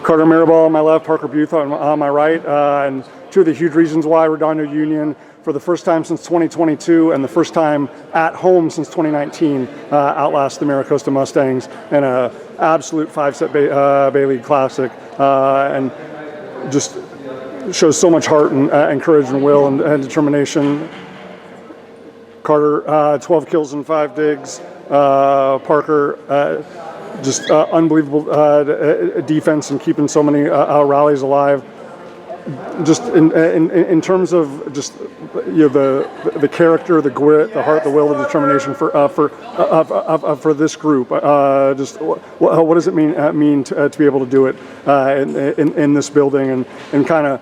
Carter Mirabal on my left, Parker Beuth on my right, and two of the huge reasons why Redondo Union, for the first time since 2022 and the first time at home since 2019, outlast the Mira Costa Mustangs in an absolute 5-set Bay League Classic, and just shows so much heart and courage and will and determination. Carter, 12 kills and 5 digs. Parker, just unbelievable defense and keeping so many rallies alive. Just in terms of just the character, the grit, the heart, the will, the determination for this group. Just what does it mean to be able to do it in this building and kind of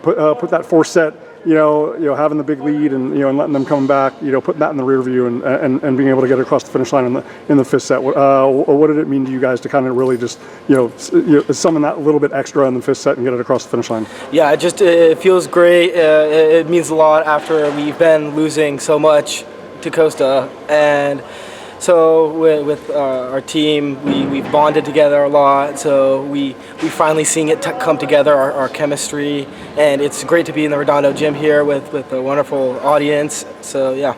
put that 4-set. Having the big lead and letting them come back, putting that in the rear view and being able to get it across the finish line in the 5th set. What did it mean to you guys to kind of really just summon that little bit extra in the 5th set and get it across the finish line? Yeah, it feels great. It means a lot after we've been losing so much to Costa, and so with our team, we've bonded together a lot. So we finally seeing it come together, our chemistry, and it's great to be in the Redondo gym here with a wonderful audience. So yeah.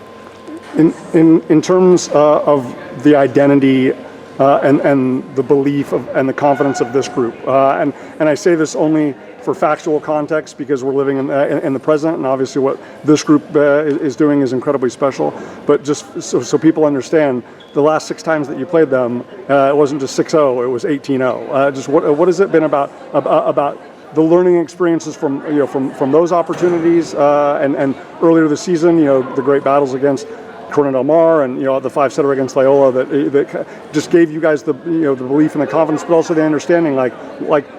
In terms of the identity and the belief and the confidence of this group, and I say this only for factual context because we're living in the present, and obviously what this group is doing is incredibly special. But just so people understand, the last 6 times that you played them, it wasn't just 6-0; it was 18-0. Just what has it been about the learning experiences from those opportunities and earlier this season, the great battles against Corona Del Mar and the 5-setter against Loyola that just gave you guys the the belief and the confidence, but also the understanding like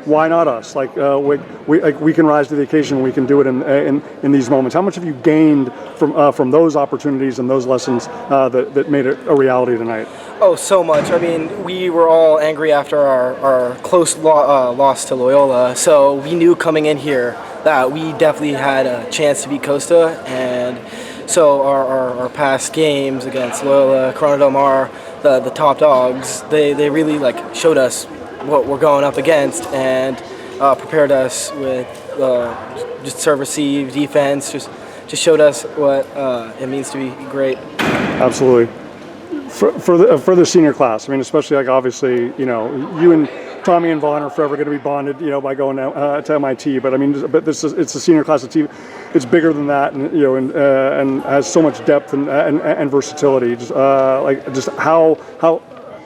why not us? We can rise to the occasion. We can do it in these moments. How much have you gained from those opportunities and those lessons that made it a reality tonight? Oh, so much. I mean, we were all angry after our close loss to Loyola, so we knew coming in here that we definitely had a chance to beat Costa. And so our past games against Loyola, Corona Del Mar, the top dogs, they really showed us what we're going up against and prepared us with just serve receive defense. Just showed us what it means to be great. Absolutely. For the senior class, I mean, especially obviously you and Tommy and Vaughn are forever going to be bonded, by going to MIT. But I mean, it's a senior class of team. It's bigger than that, and has so much depth and versatility. Just how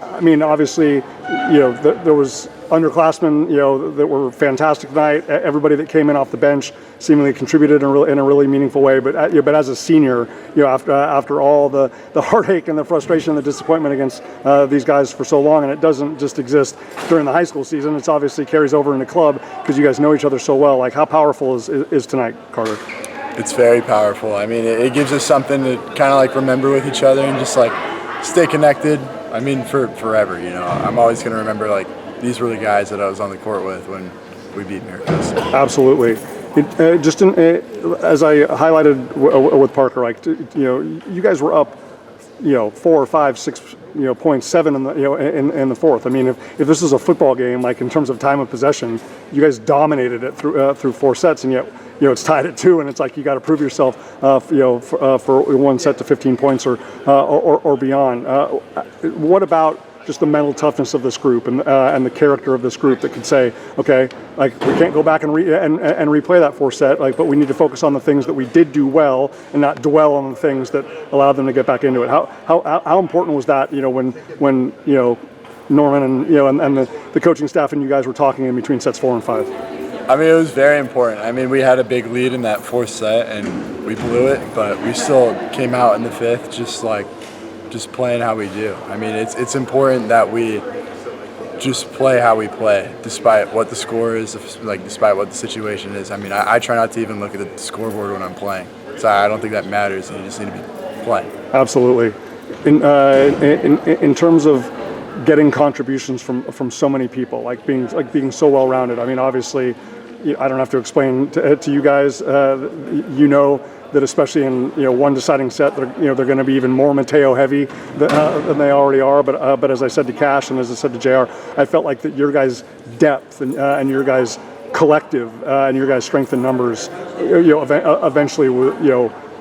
I mean, obviously, there was underclassmen, that were fantastic tonight. Everybody that came in off the bench seemingly contributed in a really meaningful way. But as a senior, after all the heartache and the frustration and the disappointment against these guys for so long, and it doesn't just exist during the high school season. It's obviously carries over in the club because you guys know each other so well. How powerful is tonight, Carter? It's very powerful. I mean, it gives us something to kind of remember with each other and just stay connected. I mean, for forever. I'm always going to remember these were the guys that I was on the court with when we beat Mira Costa. Absolutely. As I highlighted with Parker, you guys were up, 4, 5, 6, points, 7 in the fourth. I mean, if this is a football game, in terms of time of possession, you guys dominated it through 4 sets, and yet it's tied at 2, and it's you got to prove yourself, for 1 set to 15 points or beyond. What about just the mental toughness of this group and the character of this group that could say, okay, we can't go back and replay that 4 set, but we need to focus on the things that we did do well and not dwell on the things that allowed them to get back into it. How important was that? When Norman and the coaching staff and you guys were talking in between sets 4 and 5. I mean, it was very important. I mean, we had a big lead in that 4th set and we blew it, but we still came out in the 5th just playing how we do. I mean, it's important that we just play how we play, despite what the score is, despite what the situation is. I mean, I try not to even look at the scoreboard when I'm playing. So I don't think that matters. You just need to be playing. Absolutely. In terms of getting contributions from so many people, being so well-rounded. I mean, obviously, I don't have to explain to you guys. that especially in one deciding set, they're going to be even more Mateo heavy than they already are. But as I said to Cash and as I said to JR, I felt like that your guys' depth and your guys' collective and your guys' strength in numbers, eventually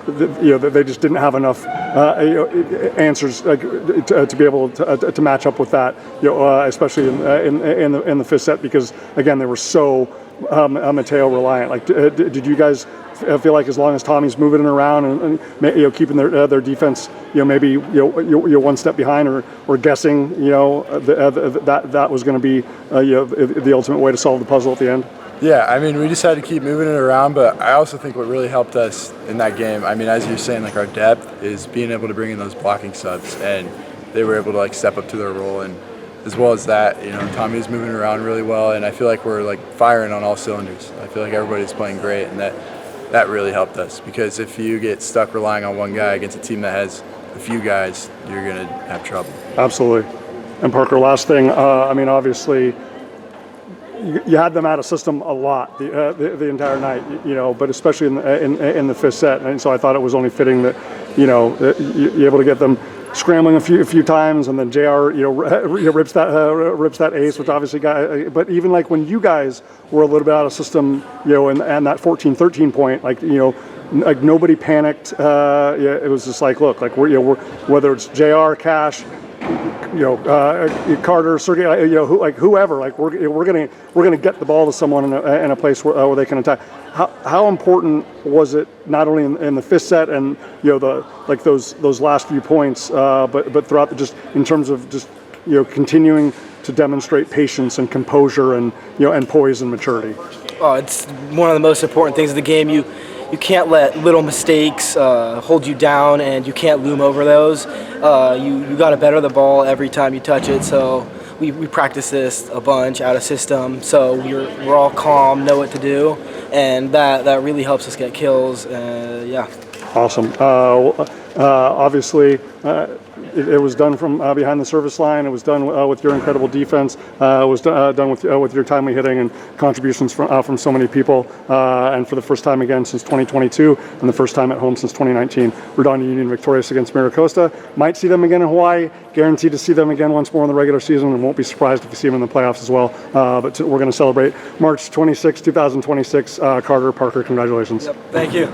they just didn't have enough answers to be able to match up with that, especially in the fifth set, because again they were so Mateo reliant. Like, did you guys feel like as long as Tommy's moving it around and keeping their defense maybe you're one step behind or guessing that was going to be the ultimate way to solve the puzzle at the end? Yeah, I mean, we just had to keep moving it around, but I also think what really helped us in that game, I mean, as you're saying, like our depth is being able to bring in those blocking subs, and they were able to like step up to their role, and as well as that, Tommy was moving around really well, and I feel like we're like firing on all cylinders. I feel like everybody's playing great, and that really helped us, because if you get stuck relying on one guy against a team that has a few guys, you're gonna have trouble. Absolutely. And Parker, last thing, I mean, obviously, you had them out of system a lot the entire night, but especially in the fifth set, and so I thought it was only fitting that you're able to get them scrambling a few times, and then JR rips that ace, which obviously got. But even like when you guys were a little bit out of system, and that 14-13 point, like like nobody panicked. It was just like, look, like we're whether it's JR, Cash, Carter, Sergey, whoever, like we're gonna get the ball to someone in a place where they can attack. How important was it not only in the fifth set and those last few points, but throughout just in terms of just continuing to demonstrate patience and composure and poise and maturity? Oh, it's one of the most important things of the game. You can't let little mistakes hold you down, and you can't loom over those. You got to better the ball every time you touch it. So we practice this a bunch out of system. So we're all calm, know what to do, and that really helps us get kills. Yeah. Awesome. Obviously, it was done from behind the service line. It was done with your incredible defense. It was done with your timely hitting and contributions from so many people. And for the first time again since 2022, and the first time at home since 2019, Redondo Union victorious against Mira Costa. Might see them again in Hawaii. Guaranteed to see them again once more in the regular season, and won't be surprised if we see them in the playoffs as well. But we're going to celebrate March 26, 2026. Carter, Parker, congratulations. Yep. Thank you.